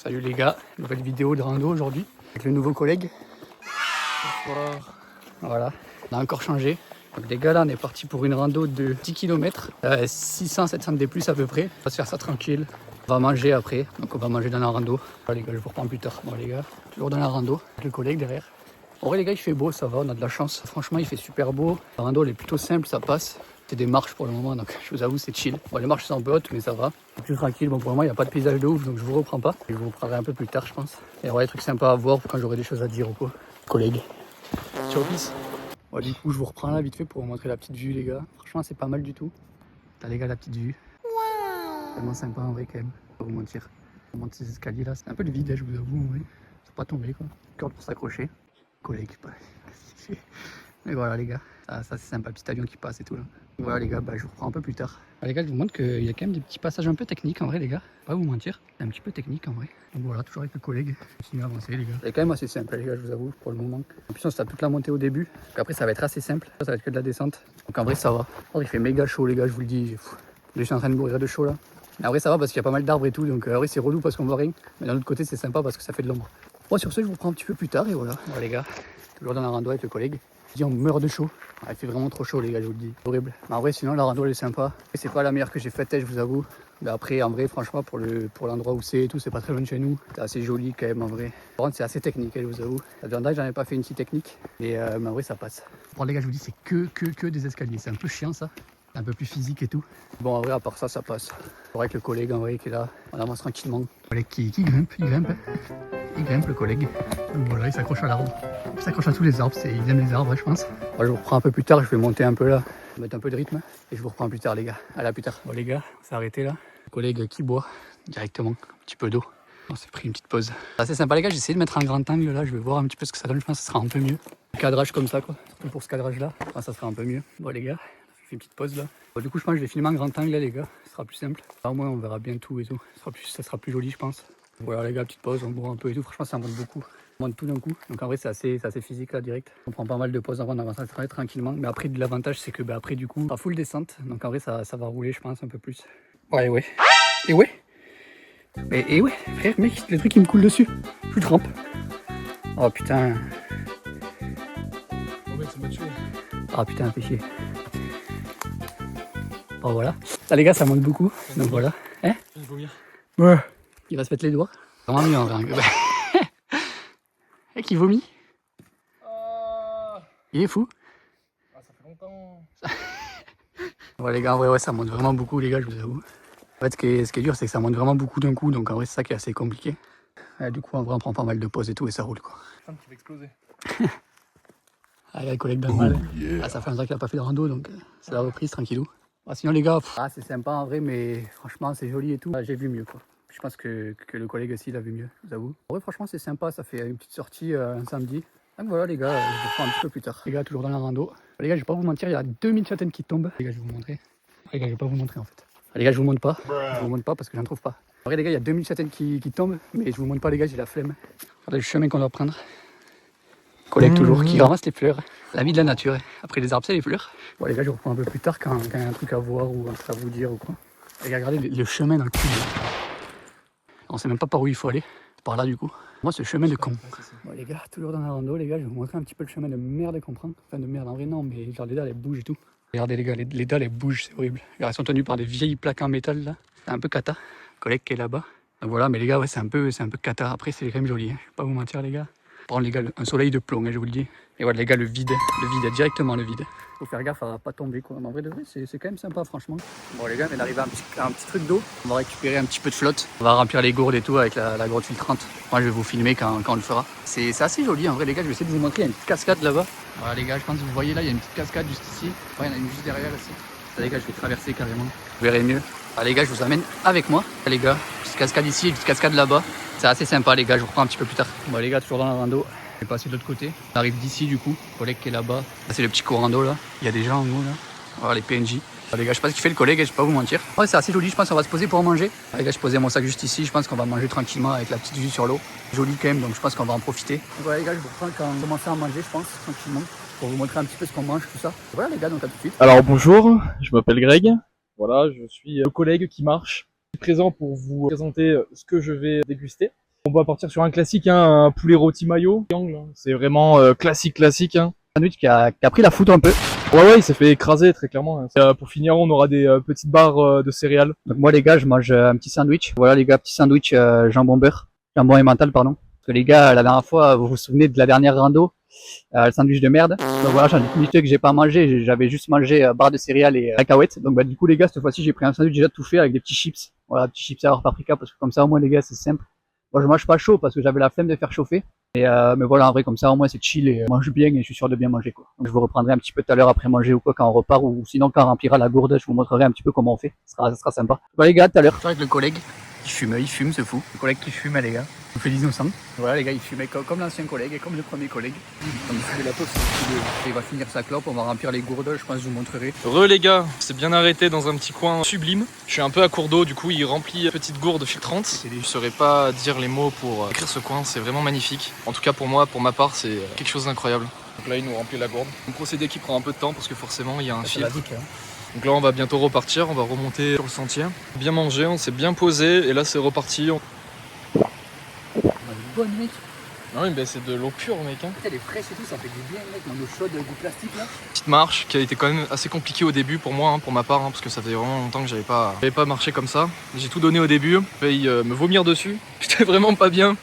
Salut les gars, nouvelle vidéo de rando aujourd'hui avec le nouveau collègue. Voilà, on a encore changé. Donc les gars là on est parti pour une rando de 10 km, 600-700 d plus à peu près. On va se faire ça tranquille, on va manger après, donc on va manger dans la rando. Voilà, les gars, je vous reprends plus tard. Bon les gars, toujours dans la rando avec le collègue derrière. En vrai les gars il fait beau, ça va, on a de la chance. Franchement il fait super beau, la rando elle est plutôt simple, ça passe. C'est des marches pour le moment, donc je vous avoue c'est chill. Bon, les marches sont un peu hautes mais ça va, c'est plus tranquille. Bon pour le moment il n'y a pas de paysage de ouf donc je vous reprends pas. Je vous reprendrai un peu plus tard je pense. Il y aura des trucs sympas à voir quand j'aurai des choses à dire ou quoi. Collègue. Sur 10. Bon, du coup je vous reprends là vite fait pour vous montrer la petite vue les gars. Franchement c'est pas mal du tout. T'as les gars la petite vue. Tellement sympa en vrai quand même, pas vous mentir. On monte ces escaliers là, c'est un peu le vide je vous avoue en vrai. C'est pas tombé quoi. Corde pour s'accrocher. Collègue, pas. Mais voilà les gars, ça c'est sympa, petit avion qui passe et tout là. Voilà les gars, je vous reprends un peu plus tard. Les gars, je vous montre qu'il y a quand même des petits passages un peu techniques en vrai les gars. Pas vous mentir, c'est un petit peu technique en vrai. Donc voilà, toujours avec le collègue. Continue à avancer les gars. C'est quand même assez simple les gars, je vous avoue, pour le moment. En plus on se tape toute la montée au début. Donc après ça va être assez simple, ça va être que de la descente. Donc en vrai ça va. Oh, il fait méga chaud les gars, je vous le dis. Je suis en train de mourir de chaud là. Mais en vrai ça va parce qu'il y a pas mal d'arbres et tout. Donc en vrai c'est relou parce qu'on voit rien. Mais d'un autre côté c'est sympa parce que ça fait de l'ombre. Bon sur ce je vous prends un petit peu plus tard et voilà. Voilà les gars, toujours dans la rando avec le collègue. Je dis on meurt de chaud. Il fait vraiment trop chaud les gars, je vous le dis. Horrible. Mais en vrai sinon la rando elle est sympa. C'est pas la meilleure que j'ai faite je vous avoue. Mais après en vrai franchement pour l'endroit où c'est et tout, c'est pas très loin de chez nous. C'est assez joli quand même en vrai. Par contre c'est assez technique je vous avoue. La dernière j'en ai pas fait une si technique. Mais en vrai ça passe. Bon les gars je vous dis c'est que des escaliers. C'est un peu chiant ça. Un peu plus physique et tout. Bon en vrai à part ça ça passe. Avec le collègue en vrai qui est là. On avance tranquillement. Le collègue qui grimpe, il grimpe le collègue. Donc voilà, il s'accroche à l'arbre. Il s'accroche à tous les arbres, il aime les arbres je pense. Bon, je vous reprends un peu plus tard, je vais monter un peu là, mettre un peu de rythme. Et je vous reprends plus tard les gars. À la plus tard. Bon les gars, on s'est arrêté là. Le collègue qui boit directement, un petit peu d'eau. On s'est pris une petite pause. C'est sympa les gars, j'ai essayé de mettre un grand angle là, je vais voir un petit peu ce que ça donne, je pense que ça sera un peu mieux. Le cadrage comme ça quoi, surtout pour ce cadrage là, ça sera un peu mieux. Bon les gars, on fait une petite pause là. Bon, du coup je pense que je vais filmer en grand angle là les gars, ce sera plus simple. Là, au moins on verra bien tout et tout, ça sera plus joli je pense. Voilà les gars, petite pause, on boit un peu et tout, franchement ça monte beaucoup. On monte tout d'un coup, donc en vrai c'est assez physique là direct. On prend pas mal de pauses avant d'avancer tranquillement, mais après l'avantage c'est que après du coup, à full descente, donc en vrai ça va rouler je pense un peu plus. Ouais. Et ouais. Et ouais, frère mec, le truc il me coule dessus, je trempe. Oh putain. Ah putain, fais chier. Oh voilà. Là les gars ça monte beaucoup, donc voilà. Hein? Ouais. Il va se mettre les doigts. Vraiment mieux en vrai. Qui vomit. Il est fou. Ah, ça fait longtemps. Ouais les gars, en vrai ouais, ça monte vraiment beaucoup les gars, je vous avoue. En fait ce qui est dur c'est que ça monte vraiment beaucoup d'un coup, donc en vrai c'est ça qui est assez compliqué. Du coup en vrai on prend pas mal de pauses et tout et ça roule quoi. Je sens qu'il va exploser. Allez, le collègue dans le mal. Ah, ça fait un temps qu'il a pas fait de rando donc c'est la reprise tranquillou. Sinon les gars, c'est sympa en vrai mais franchement c'est joli et tout. J'ai vu mieux quoi. Je pense que le collègue aussi il a vu mieux, je vous avoue. En vrai franchement c'est sympa, ça fait une petite sortie un samedi. Donc voilà les gars, je vous prends un petit peu plus tard. Les gars, toujours dans la rando. Les gars, je vais pas vous mentir, il y a 2000 châtaignes qui tombent. Les gars, je vais vous montrer. Les gars, je vais pas vous montrer en fait. Les gars, je vous montre pas. Je vous montre pas parce que j'en trouve pas. En vrai les gars, il y a 2000 châtaignes qui tombent, mais je vous montre pas les gars, j'ai la flemme. Regardez le chemin qu'on doit prendre. Collègue toujours qui ramasse les fleurs. La vie de la nature. Après les arbres, c'est les fleurs. Bon les gars, je vous reprends un peu plus tard quand il y a un truc à voir ou un truc à vous dire ou quoi. Les gars, regardez le chemin dans le cul. On sait même pas par où il faut aller. Par là du coup. Moi c'est le chemin de con. Bon les gars, toujours dans la rando les gars, je vais vous montrer un petit peu le chemin de merde qu'on prend. Enfin de merde en vrai non, mais genre les dalles elles bougent et tout. Regardez les gars, les dalles elles bougent, c'est horrible. Elles sont tenues par des vieilles plaques en métal là. C'est un peu cata. Le collègue qui est là-bas. Donc voilà, mais les gars ouais c'est un peu cata. Après c'est quand même joli, hein. Je vais pas vous mentir les gars. Prendre les gars un soleil de plomb, hein, je vous le dis. Et voilà les gars, le vide, directement le vide. Faut faire gaffe à pas tomber quoi. Mais en vrai de vrai, c'est quand même sympa franchement. Bon les gars, on est arrivé à un petit truc d'eau. On va récupérer un petit peu de flotte. On va remplir les gourdes et tout avec la grotte filtrante. Moi je vais vous filmer quand on le fera. C'est assez joli en vrai les gars, je vais essayer de vous montrer. Il y a une petite cascade là-bas. Voilà les gars, je pense que vous voyez là, il y a une petite cascade juste ici. Ouais, il y en a une juste derrière ici. Ça les gars, je vais traverser carrément. Vous verrez mieux. Ah, les gars, je vous amène avec moi. Les gars, petite cascade ici, une petite cascade là-bas. C'est assez sympa les gars, je vous reprends un petit peu plus tard. Bon les gars, toujours dans la rando. Je vais passer de l'autre côté. On arrive d'ici du coup. Le collègue qui est là-bas. Là, c'est le petit courant d'eau là. Il y a des gens en haut là. Voilà les PNJ. Les gars, je sais pas ce qu'il fait le collègue, je vais pas vous mentir. Ouais, c'est assez joli, je pense qu'on va se poser pour manger. Les gars, je posais mon sac juste ici. Je pense qu'on va manger tranquillement avec la petite vue sur l'eau. Joli quand même, donc je pense qu'on va en profiter. Donc voilà les gars, je vous reprends quand on commence à manger, je pense, tranquillement. Pour vous montrer un petit peu ce qu'on mange, tout ça. Voilà les gars, donc à tout de suite. Alors bonjour, je m'appelle Greg. Voilà, je suis le collègue qui marche. Je suis présent pour vous présenter ce que je vais déguster. On va partir sur un classique, hein, un poulet rôti mayo. C'est vraiment classique. Hein. Sandwich qui a pris la foudre un peu. Ouais, il s'est fait écraser très clairement. Pour finir, on aura des petites barres de céréales. Donc moi les gars, je mange un petit sandwich. Voilà les gars, petit sandwich jambon beurre, jambon emmental pardon. Parce que les gars, la dernière fois, vous vous souvenez de la dernière rando, le sandwich de merde. Donc voilà, j'en ai fini que j'ai pas mangé, j'avais juste mangé barre de céréales et cacahuètes. Donc bah du coup les gars, cette fois-ci j'ai pris un sandwich déjà tout fait avec des petits chips. Voilà, petits chips à paprika parce que comme ça au moins les gars c'est simple. Moi je mange pas chaud parce que j'avais la flemme de faire chauffer. Mais voilà, en vrai comme ça au moins c'est chill et mange bien et je suis sûr de bien manger quoi. Donc je vous reprendrai un petit peu tout à l'heure après manger ou quoi quand on repart ou sinon quand on remplira la gourde, je vous montrerai un petit peu comment on fait. Ça sera sympa. Voilà les gars, tout à l'heure. Je suis avec le collègue qui fume, c'est fou. Le collègue qui fume les gars. On fait l'innocent. Voilà les gars, il fumait comme l'ancien collègue et comme le premier collègue. Comme il fumait la tox, il va finir sa clope, on va remplir les gourdes, je pense que je vous montrerai. Heureux les gars, c'est bien arrêté dans un petit coin sublime. Je suis un peu à court d'eau, du coup il remplit une petite gourde filtrante. Je ne saurais pas dire les mots pour écrire ce coin, c'est vraiment magnifique. En tout cas pour moi, pour ma part, c'est quelque chose d'incroyable. Donc là il nous remplit la gourde. Un procédé qui prend un peu de temps parce que forcément il y a un filtre. Donc là on va bientôt repartir, on va remonter sur le sentier. Bien mangé, on s'est bien posé et là c'est reparti. Bonne mec. Non mais c'est de l'eau pure mec hein. Elle est fraîche et tout, ça fait du bien mec, dans l'eau chaude du plastique là. Petite marche qui a été quand même assez compliquée au début pour moi, hein, pour ma part, hein, parce que ça faisait vraiment longtemps que j'avais pas marché comme ça. J'ai tout donné au début, j'ai failli me vomir dessus, j'étais vraiment pas bien.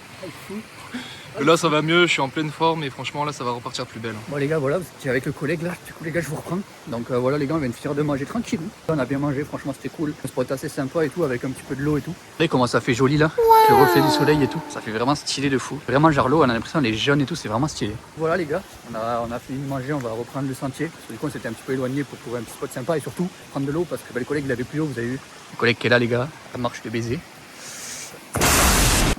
Là ça va mieux, je suis en pleine forme et franchement là ça va repartir plus belle. Bon les gars voilà, c'est avec le collègue là, du coup les gars je vous reprends. Donc voilà les gars, on vient de finir de manger tranquille. On a bien mangé, franchement c'était cool. Un spot assez sympa et tout, avec un petit peu de l'eau et tout. Vous voyez comment ça fait joli là, le reflet du soleil et tout. Ça fait vraiment stylé de fou. Vraiment genre l'eau, on a l'impression qu'elle est jaune et tout, c'est vraiment stylé. Voilà les gars, on a fini de manger, on va reprendre le sentier. Parce que du coup on s'était un petit peu éloigné pour trouver un petit spot sympa et surtout prendre de l'eau parce que le collègue il avait plus d'eau, vous avez vu. Le collègue qui est là les gars, ça marche de baiser.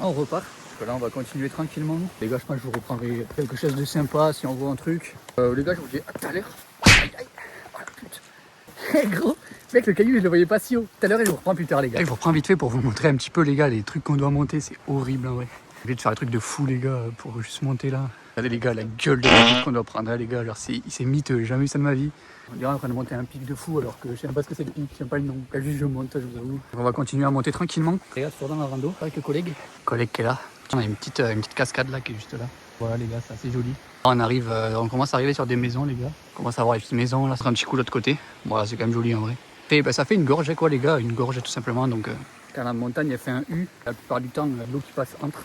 On repart. Là on va continuer tranquillement. Les gars je pense que je vous reprendrai quelque chose de sympa si on voit un truc. Les gars je vous dis à tout à l'heure. Aïe aïe. Oh la pute. Gros, mec le caillou je le voyais pas si haut. Tout à l'heure et je vous reprends plus tard les gars. Je vous reprends vite fait pour vous montrer un petit peu les gars les trucs qu'on doit monter, c'est horrible en vrai. J'ai oublié de faire des trucs de fou les gars pour juste monter là. Regardez les gars la gueule de la qu'on doit prendre hein, les gars, genre c'est miteux, j'ai jamais vu ça de ma vie. On dirait en train de monter un pic de fou alors que je sais même pas ce que c'est le pic, je sais pas le nom. Juste je monte, je vous avoue. On va continuer à monter tranquillement. Les gars, toujours dans la rando avec le collègue. Collègue qui est là. On a une petite cascade là qui est juste là. Voilà les gars, c'est assez joli. On commence à arriver sur des maisons les gars. On commence à voir les petites maisons, là c'est un petit coup de l'autre côté. Voilà, c'est quand même joli en vrai. Et ça fait une gorge quoi les gars, une gorge tout simplement. Donc quand la montagne elle fait un U, la plupart du temps l'eau qui passe entre.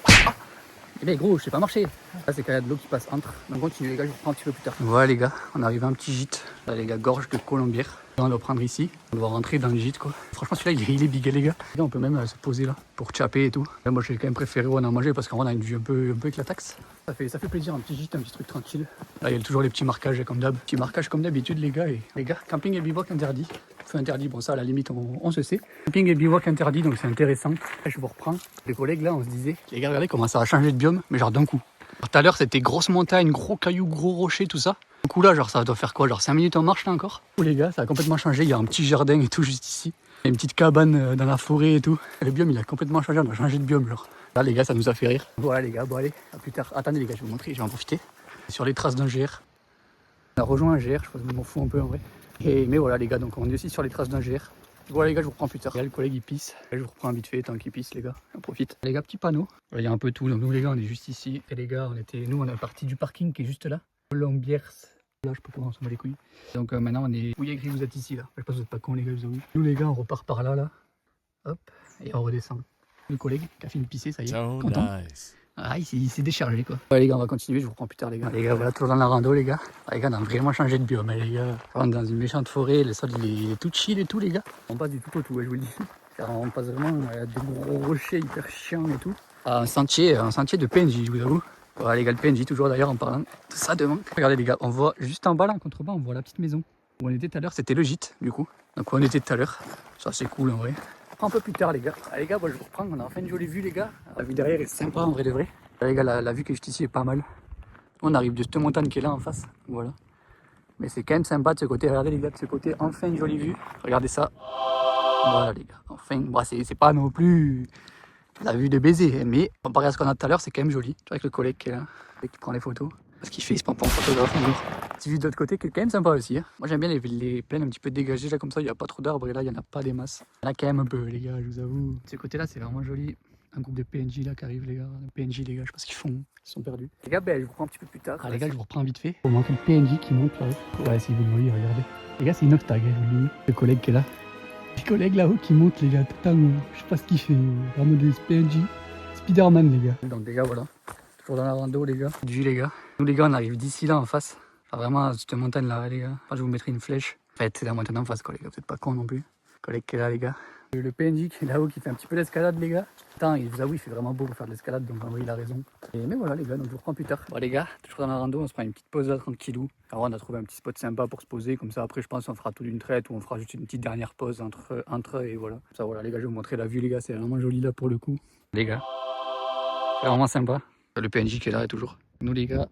Eh bien gros, je sais pas marcher. Là c'est quand il y a de l'eau qui passe entre. Donc continue les gars, je vous reprends un petit peu plus tard. Voilà les gars, on arrive à un petit gîte. Là les gars, gorge de colombière. Là, on doit prendre ici. On doit rentrer dans le gîte quoi. Franchement celui-là il est big les gars. Là, on peut même se poser là pour chapper et tout. Là, moi j'ai quand même préféré où on a mangé parce qu'on a une vue un peu éclataxe. Ça fait plaisir, un petit gîte, un petit truc tranquille. Là il y a toujours les petits marquages comme d'hab. Petits marquages comme d'habitude les gars. Et les gars, camping et bivouac interdit. Feu interdit, bon ça à la limite on se sait. Camping et bivouac interdit donc c'est intéressant. Là je vous reprends. Les collègues là on se disait, les gars regardez comment ça a changé de biome, mais genre d'un coup. Tout à l'heure c'était grosse montagne, gros cailloux, gros rochers, tout ça. Du coup là genre ça doit faire quoi, genre 5 minutes en marche là encore. Oh les gars, ça a complètement changé, il y a un petit jardin et tout juste ici. Il y a une petite cabane dans la forêt et tout. Le biome il a complètement changé, on a changé de biome genre. Là les gars ça nous a fait rire. Voilà les gars, bon allez, à plus tard. Attendez les gars, je vais vous montrer, je vais en profiter. Sur les traces d'un GR. On a rejoint un GR, je pense que je m'en fous un peu en vrai. Mais voilà les gars, donc on est aussi sur les traces d'un GR. Voilà les gars, je vous reprends plus tard. Là, le collègue il pisse. Là, je vous reprends vite fait tant qu'il pisse les gars. On profite. Les gars, petit panneau. Là, il y a un peu tout. Donc nous les gars, on est juste ici. Et les gars, on est parti du parking qui est juste là. Lombiers. Là, je sais pas comment on s'en bat les couilles. Donc maintenant, on est. Où il y a écrit vous êtes ici là. Je sais pas si vous êtes pas cons les gars, vous avez. Nous les gars, on repart par là. Hop. Et on redescend. Le collègue qui a fini de pisser, ça y est. So content. Nice. Ah, il s'est déchargé quoi. Ouais, les gars, on va continuer, je vous reprends plus tard les gars. Les gars, voilà, toujours dans la rando les gars. Les gars, on a vraiment changé de biome les gars. On est dans une méchante forêt, le sol il est tout chill et tout les gars. On passe du tout au tout, ouais, je vous le dis. On passe vraiment, il y a des gros rochers hyper chiants et tout. Un sentier de PNJ, je vous avoue. Voilà les gars, le PNJ toujours d'ailleurs en parlant de ça devant. Regardez les gars, on voit juste en bas là, en contrebas, on voit la petite maison. Où on était tout à l'heure, c'était le gîte du coup. Donc où on était tout à l'heure. Ça c'est cool en vrai. Un peu plus tard les gars. Allez les gars, moi je vous reprends, on a enfin une jolie vue les gars. La vue derrière est sympa en vrai de vrai. Les gars, la vue que juste ici est pas mal. On arrive de cette montagne qui est là en face. Voilà. Mais c'est quand même sympa de ce côté. Regardez les gars, de ce côté, enfin une jolie vue. Regardez ça. Voilà les gars. Enfin, bon, c'est pas non plus la vue de baiser. Mais comparé à ce qu'on a tout à l'heure, c'est quand même joli. Tu vois, avec le collègue qui est là, qui prend les photos. Parce qu'il fait, il se prend pas en photographe un jour. Petite vue de l'autre côté qui est quand même sympa aussi. Hein. Moi j'aime bien les plaines un petit peu dégagées là comme ça. Il n'y a pas trop d'arbres et là il n'y en a pas des masses. Il y en a quand même un peu les gars, je vous avoue. De ce côté là, c'est vraiment joli. un groupe de PNJ là qui arrive les gars. PNJ les gars, je sais pas ce qu'ils font. Ils sont perdus. Les gars, ben, je vous reprends un petit peu plus tard. Ah les gars, je vous reprends vite fait. Faut manquer le PNJ qui monte là-haut. Ouais, si vous le voyez, regardez. Les gars, c'est une octag, je vous le dis. Le collègue qui est là. Le collègue là-haut qui monte les gars, totalement. Je sais pas ce qu'il fait. Vraiment des PNJ. Spider-Man les gars. Donc les gars, voilà. Toujours dans la rando les gars. Du les gars. Nous les gars, on arrive d'ici là en face. Enfin, vraiment, cette montagne là les gars. Enfin, je vous mettrai une flèche. En fait, c'est la montagne en face quoi les gars. Vous êtes pas cons non plus. Le collègue qui est là les gars. Le PNJ qui est là-haut qui fait un petit peu d'escalade les gars. Putain, je vous avoue, il fait vraiment beau pour faire de l'escalade, donc en vrai il a raison. Mais voilà les gars, donc je vous reprends plus tard. Bon les gars, toujours dans la rando, on se prend une petite pause là, tranquillou. Alors on a trouvé un petit spot sympa pour se poser, comme ça après je pense on fera tout d'une traite ou on fera juste une petite dernière pause entre et voilà. Ça voilà les gars, je vais vous montrer la vue les gars, c'est vraiment joli là pour le coup. Les gars, c'est vraiment sympa. Le PNJ qui est là toujours. Nous les gars,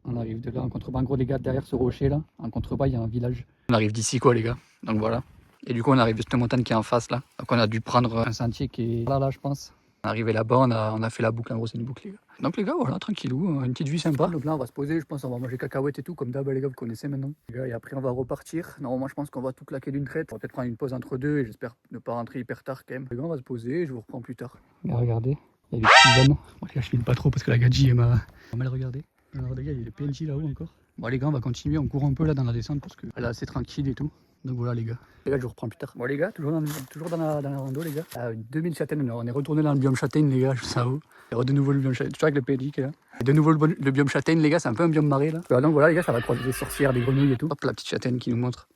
on arrive de là en contrebas. En gros les gars, derrière ce rocher là, en contrebas il y a un village. On arrive d'ici quoi les gars, donc voilà. Et du coup on arrive de cette montagne qui est en face là. Donc on a dû prendre un sentier qui est là je pense. On est arrivé là-bas, on a fait la boucle, en gros c'est une boucle les gars. Donc les gars voilà, tranquillou, une petite vue sympa. Donc là on va se poser, je pense on va manger cacahuètes et tout, comme d'hab les gars vous connaissez maintenant. Les gars, et après on va repartir. Normalement je pense qu'on va tout claquer d'une traite. On va peut-être prendre une pause entre deux et j'espère ne pas rentrer hyper tard quand même. Les gars on va se poser et je vous reprends plus tard. Mais regardez, il y a des petits hommes. Bon les gars je filme pas trop parce que la gadji est mal regardée. Alors les gars il y a les PNJ là-haut encore. Bon les gars on va continuer, on court un peu là dans la descente parce qu'elle est assez tranquille et tout. Donc voilà les gars. Les gars, je vous reprends plus tard. Bon les gars, toujours dans la rando les gars. 2000 châtaignes, on est retourné dans le biome châtaigne les gars, je vous avoue. Et de nouveau le biome châtaigne, toujours avec le PNJ qui est là. Et de nouveau le biome châtaigne les gars, c'est un peu un biome marais là. Donc voilà les gars, ça va croiser des sorcières, des grenouilles et tout. Hop, la petite châtaigne qui nous montre.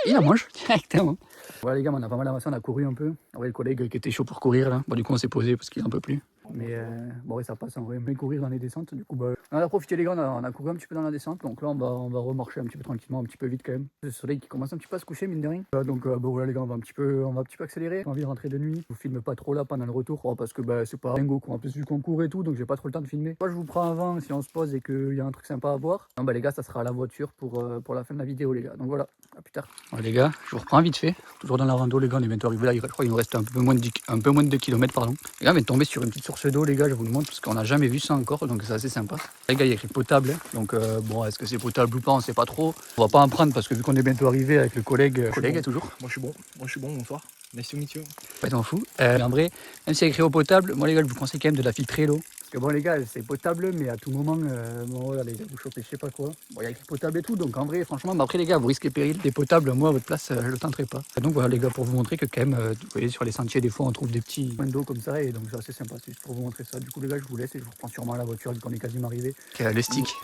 Il la mange directement. Voilà les gars, on a pas mal avancé, on a couru un peu. Ouais, le collègue qui était chaud pour courir là. Bon du coup on s'est posé parce qu'il en peut plus. Mais bon ouais, ça passe en vrai, mais courir dans les descentes. Du coup bah, on a profité les gars, on a couru un petit peu dans la descente. Donc là on va remarcher un petit peu tranquillement, un petit peu vite quand même. Le soleil qui commence un petit peu à se coucher mine de rien. Donc bon voilà les gars, on va un petit peu accélérer. J'ai envie de rentrer de nuit. Je vous filme pas trop là pendant le retour parce que bah, c'est pas dingo quoi. En plus vu qu'on court et tout, donc j'ai pas trop le temps de filmer. Moi je vous prends avant si on se pose et qu'il y a un truc sympa à voir. Non bah les gars, ça sera à la voiture pour la fin de la vidéo les gars. Donc voilà, à plus tard. Ouais, les gars, je vous reprends vite fait. Toujours dans la rando les gars, on est bientôt arrivé là. Je crois qu'il nous reste un peu moins de 2 km pardon. Les gars, on est tombé sur une petite source d'eau les gars, je vous le montre parce qu'on n'a jamais vu ça encore, donc c'est assez sympa. Les gars, il y a écrit potable, hein. Donc bon, est-ce que c'est potable ou pas, on sait pas trop. On va pas en prendre parce que vu qu'on est bientôt arrivé avec le collègue Bon. toujours. Moi je suis bon, bonsoir. Nice to meet you. Pas t'en fous. En vrai, même si c'est écrit eau potable, moi les gars, je vous conseille quand même de la filtrer l'eau. Parce que bon les gars, c'est potable, mais à tout moment, bon voilà les gars, vous chopez je sais pas quoi. Bon, il y a écrit potable et tout, donc en vrai, franchement, mais après les gars, vous risquez péril. Des potables, moi à votre place, je le tenterai pas. Et donc voilà les gars, pour vous montrer que quand même, vous voyez sur les sentiers, des fois on trouve des petits points d'eau comme ça, et donc c'est assez sympa, c'est juste pour vous montrer ça. Du coup les gars, je vous laisse et je vous reprends sûrement à la voiture vu qu'on est quasiment arrivé. Le stick,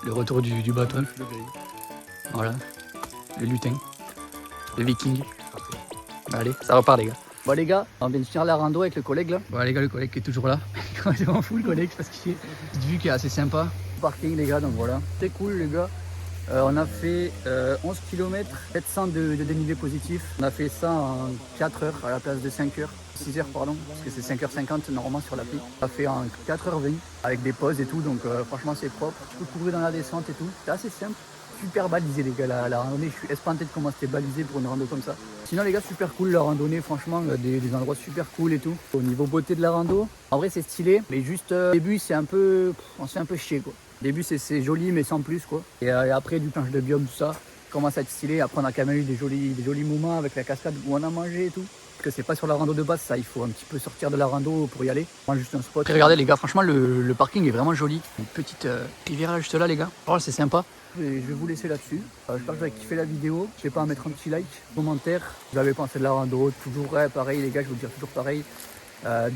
le retour du bateau. Voilà, le lutin, le viking. Allez, ça repart les gars. Bon les gars, on vient de finir la rando avec le collègue là. Voilà les gars, le collègue qui est toujours là. On est en fou le collègue parce qu'il y a une petite vue qui est assez sympa. Parking les gars, donc voilà. C'est cool les gars. On a fait 11 km, 700 de dénivelé positif. On a fait ça en 4 heures à la place de 5 heures. 6 heures pardon, parce que c'est 5h50 normalement sur l'appli. On a fait en 4h20 avec des pauses et tout, donc franchement c'est propre. Tu peux courir dans la descente et tout, c'est assez simple. Super balisé les gars, la randonnée, je suis espanté de comment c'était balisé pour une rando comme ça. Sinon les gars, super cool la randonnée, franchement, des endroits super cool et tout. Au niveau beauté de la rando, en vrai c'est stylé, mais juste au début c'est un peu, on s'est un peu chier quoi. Au début c'est joli mais sans plus quoi. Et après du planche de biome, tout ça, commence à être stylé. Après on a quand même eu des jolis moments avec la cascade où on a mangé et tout. Parce que c'est pas sur la rando de base, ça, il faut un petit peu sortir de la rando pour y aller. Moi, juste un spot. Et regardez les gars, franchement le parking est vraiment joli. Une petite rivière là juste là les gars. Oh, c'est sympa. Je vais vous laisser là-dessus. J'espère que vous avez kiffé la vidéo. N'hésitez pas à mettre un petit like, commentaire. Vous avez pensé de la rando, toujours pareil les gars, je vous le dis toujours pareil.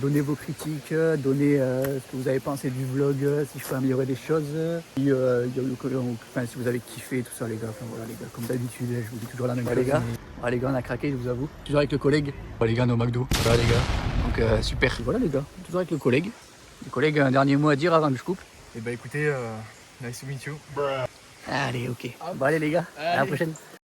Donnez vos critiques, donnez ce que vous avez pensé du vlog, si je peux améliorer des choses. Et, si vous avez kiffé tout ça les gars. Enfin voilà les gars, comme d'habitude, je vous dis toujours la même chose. Les gars, les gars, on a craqué, je vous avoue. Toujours avec le collègue. Les gars, nos McDo. Voilà les gars. Donc super. Et voilà les gars, toujours avec le collègue. Le collègue a un dernier mot à dire avant que je coupe. Et bah écoutez, nice to meet you. Allez, ok. Bon allez les gars, à la prochaine.